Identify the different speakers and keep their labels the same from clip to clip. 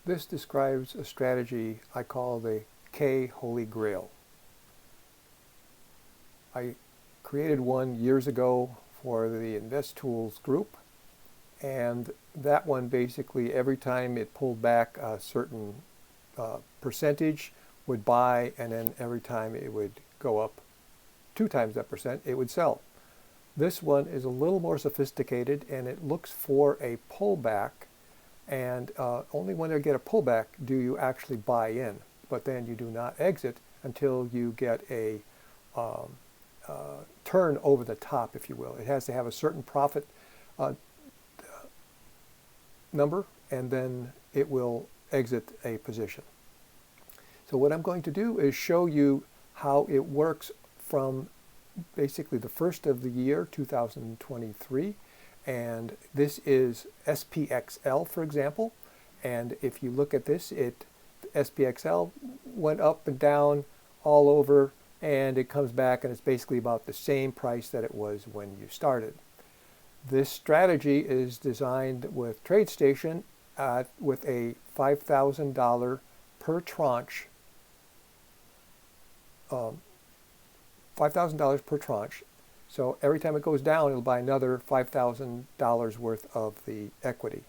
Speaker 1: This describes a strategy I call the kHolyGrail. I created one years ago for the Invest Tools group, and that one basically every time it pulled back a certain percentage would buy, and then every time it would go up 2 times that percent it would sell. This one is a little more sophisticated, and it looks for a pullback, and only when they get a pullback do you actually buy in, but then you do not exit until you get a turn over the top, if you will. It has to have a certain profit number, and then it will exit a position. So what I'm going to do is show you how it works from basically the first of the year, 2023, and this is SPXL, for example. And if you look at this, SPXL went up and down all over, and it comes back and it's basically about the same price that it was when you started. This strategy is designed with TradeStation with a $5,000 per tranche, $5,000 per tranche. So every time it goes down, it'll buy another $5,000 worth of the equity.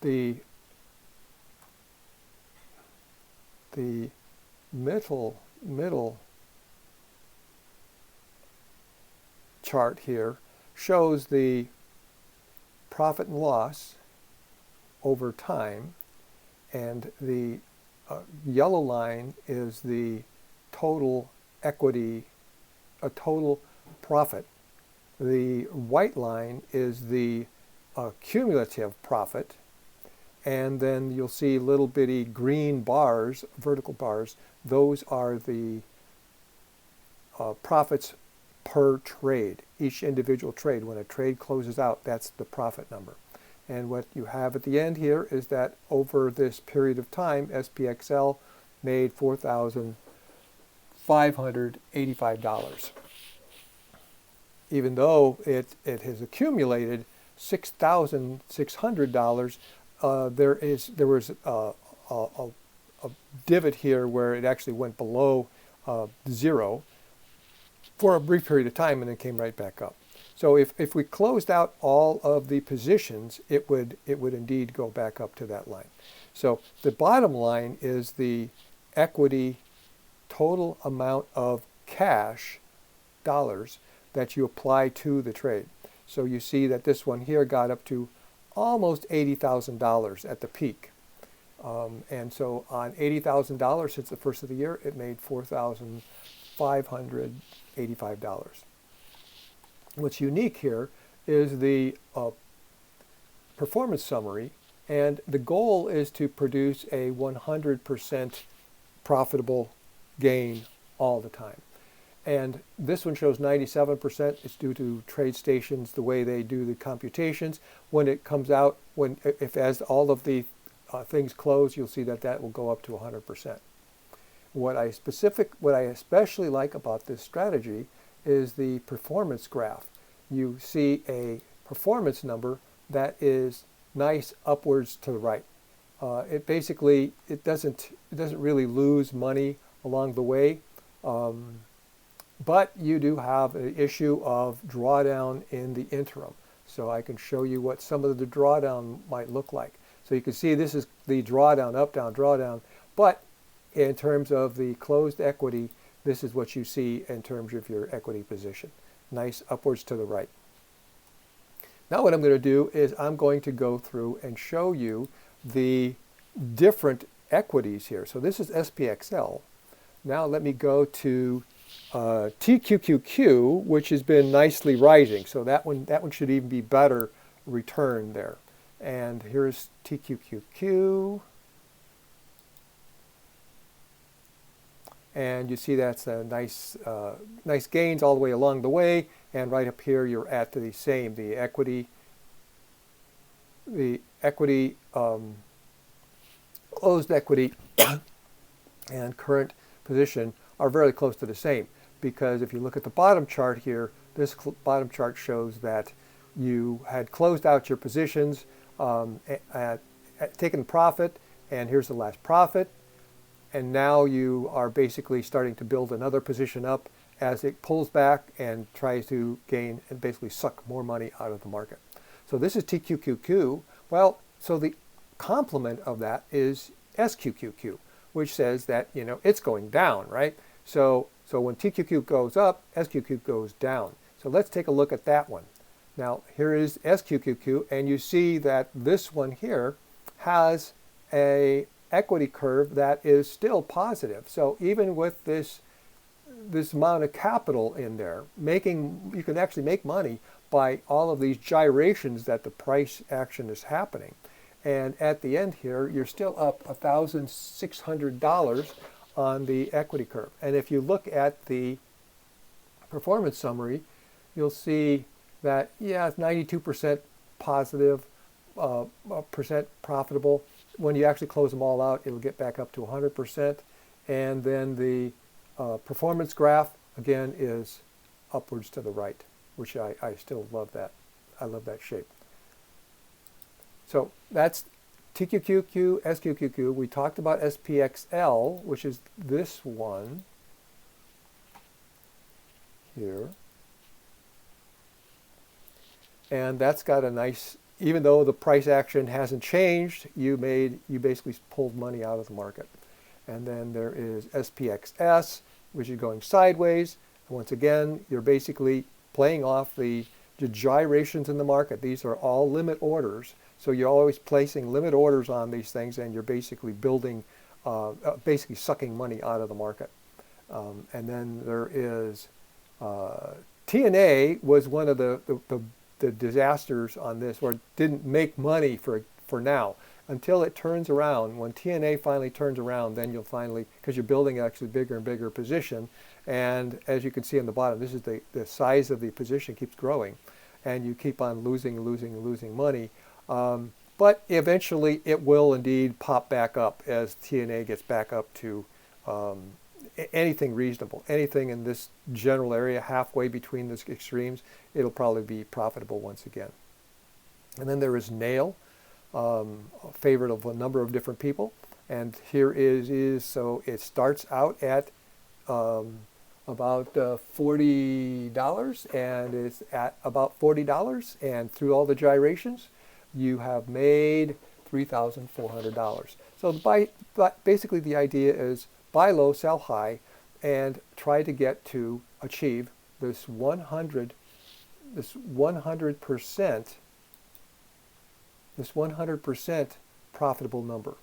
Speaker 1: The middle chart here shows the profit and loss over time, and the yellow line is the total equity, a total profit. The white line is the cumulative profit, and then you'll see little bitty green bars, vertical bars. Those are the profits per trade. Each individual trade, when a trade closes out, that's the profit number. And what you have at the end here is that over this period of time, SPXL made $4,585. Even though it has accumulated $6,600, there was a divot here where it actually went below zero for a brief period of time and then came right back up. So if we closed out all of the positions, it would indeed go back up to that line. So the bottom line is the equity total amount of cash, dollars, that you apply to the trade. So you see that this one here got up to almost $80,000 at the peak. And so on $80,000 since the first of the year, it made $4,585. What's unique here is the performance summary, and the goal is to produce a 100% profitable gain all the time. And this one shows 97%. It's due to TradeStation's, the way they do the computations. When it comes out, as all of the things close, you'll see that will go up to 100%. What I especially like about this strategy is the performance graph. You see a performance number that is nice upwards to the right. It doesn't really lose money along the way, but you do have an issue of drawdown in the interim. So I can show you what some of the drawdown might look like. So you can see this is the drawdown, up, down, drawdown, but in terms of the closed equity, this is what you see in terms of your equity position. Nice upwards to the right. Now what I'm going to do is I'm going to go through and show you the different equities here. So this is SPXL. Now let me go to TQQQ, which has been nicely rising. So that one should even be better return there. And here's TQQQ. And you see that's a nice gains all the way along the way, and right up here you're at the same. The equity, closed equity and current position are very close to the same, because if you look at the bottom chart here, this bottom chart shows that you had closed out your positions at taken profit, and here's the last profit. And now you are basically starting to build another position up as it pulls back and tries to gain and basically suck more money out of the market. So this is TQQQ. Well, so the complement of that is SQQQ, which says that, it's going down, right? So when TQQ goes up, SQQ goes down. So let's take a look at that one. Now, here is SQQQ, and you see that this one here has a equity curve that is still positive. So even with this amount of capital in there, you can actually make money by all of these gyrations that the price action is happening. And at the end here, you're still up $1,600 on the equity curve. And if you look at the performance summary, you'll see that, it's 92% positive, percent profitable. When you actually close them all out, it'll get back up to 100%. And then the performance graph, again, is upwards to the right, which I still love that. I love that shape. So that's TQQQ, SQQQ. We talked about SPXL, which is this one here. And that's got a nice, even though the price action hasn't changed, you basically pulled money out of the market. And then there is SPXS, which is going sideways. And once again, you're basically playing off the gyrations in the market. These are all limit orders. So you're always placing limit orders on these things, and you're basically building, basically sucking money out of the market. And then there is TNA was one of the disasters on this, where it didn't make money for now until it turns around. When TNA finally turns around, then you'll finally, because you're building actually bigger and bigger position, and as you can see on the bottom, this is the size of the position keeps growing, and you keep on losing money. But eventually it will indeed pop back up as TNA gets back up to anything reasonable. Anything in this general area, halfway between the extremes, it'll probably be profitable once again. And then there is Nail, a favorite of a number of different people. And here so it starts out at about $40, and it's at about $40, and through all the gyrations, you have made $3,400. So basically the idea is buy low, sell high, and try to get to achieve this 100% profitable number.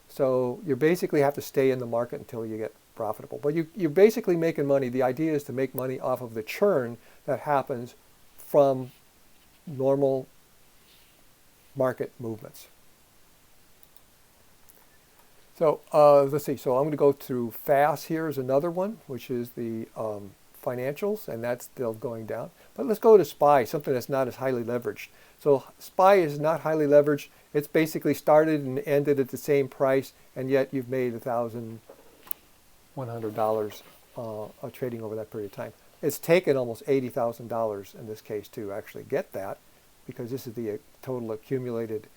Speaker 1: So you basically have to stay in the market until you get profitable. But you're basically making money. The idea is to make money off of the churn that happens from normal market movements. So let's see. So I'm going to go through FAS. Here is another one, which is the financials, and that's still going down. But let's go to SPY, something that's not as highly leveraged. So SPY is not highly leveraged. It's basically started and ended at the same price, and yet you've made $1,100 trading over that period of time. It's taken almost $80,000 in this case to actually get that, because this is the total accumulated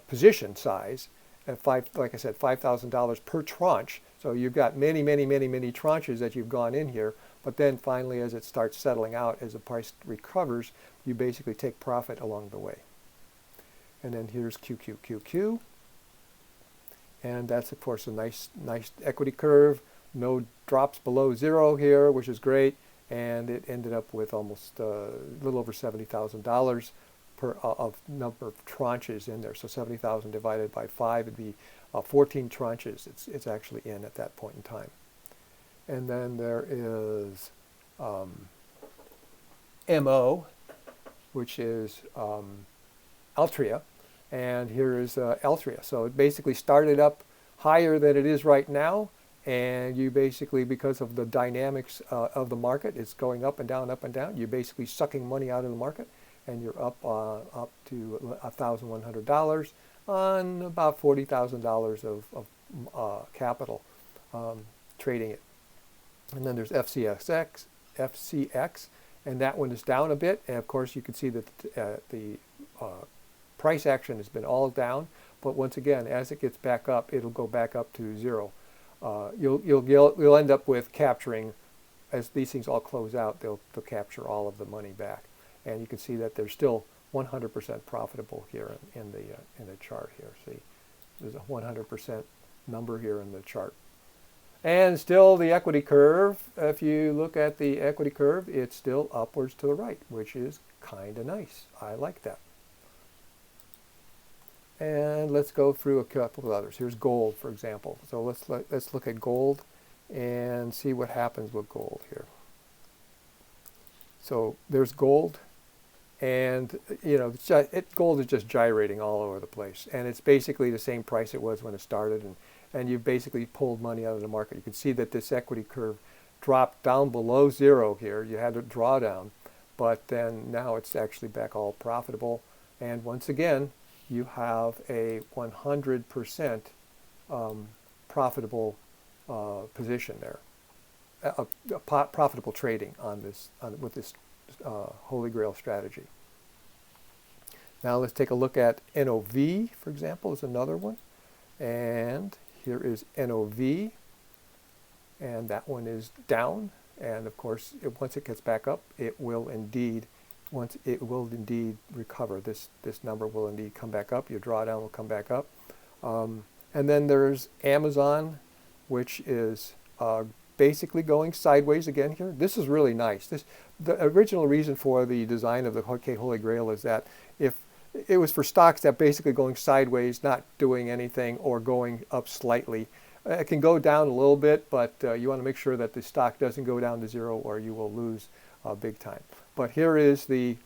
Speaker 1: position size at like I said, $5,000 per tranche. So you've got many tranches that you've gone in here, but then finally as it starts settling out, as the price recovers, you basically take profit along the way. And then here's QQQQ. And that's of course a nice equity curve. No drops below zero here, which is great. And it ended up with almost a little over $70,000 of number of tranches in there. So 70,000 divided by 5 would be 14 tranches it's actually in at that point in time. And then there is MO, which is Altria. And here is Altria. So it basically started up higher than it is right now. And you basically, because of the dynamics of the market, it's going up and down, you're basically sucking money out of the market, and you're up to $1,100 on about $40,000 of capital trading it. And then there's FCX, and that one is down a bit. And of course, you can see that the price action has been all down, but once again, as it gets back up, it'll go back up to zero. You'll end up with capturing, as these things all close out, they'll capture all of the money back, and you can see that they're still 100% profitable here in the chart here. See, there's a 100% number here in the chart. And still the equity curve, if you look at the equity curve, it's still upwards to the right, which is kind of nice. I like that. And let's go through a couple of others. Here's gold, for example. So let's look at gold and see what happens with gold here. So there's gold, and gold is just gyrating all over the place, and it's basically the same price it was when it started, and you've basically pulled money out of the market. You can see that this equity curve dropped down below zero here. You had a drawdown, but then now it's actually back all profitable. And once again, you have a 100% profitable position there, profitable trading on this with this Holy Grail strategy. Now let's take a look at NOV, for example, is another one, and here is NOV, and that one is down. And of course, once it gets back up, it will indeed recover. This number will indeed come back up. Your drawdown will come back up. And then there's Amazon, which is basically going sideways again here. This is really nice. The original reason for the design of the kHolyGrail is that if it was for stocks that basically going sideways, not doing anything, or going up slightly. It can go down a little bit, but you want to make sure that the stock doesn't go down to zero, or you will lose big time. But here is the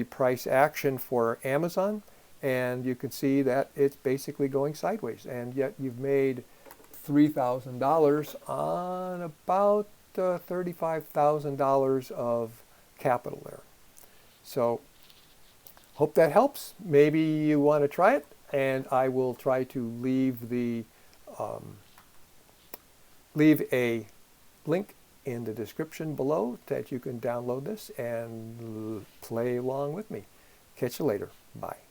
Speaker 1: price action for Amazon, and you can see that it's basically going sideways, and yet you've made $3,000 on about $35,000 of capital there. So hope that helps. Maybe you want to try it, and I will try to leave a link in the description below that you can download this and play along with me. Catch you later. Bye.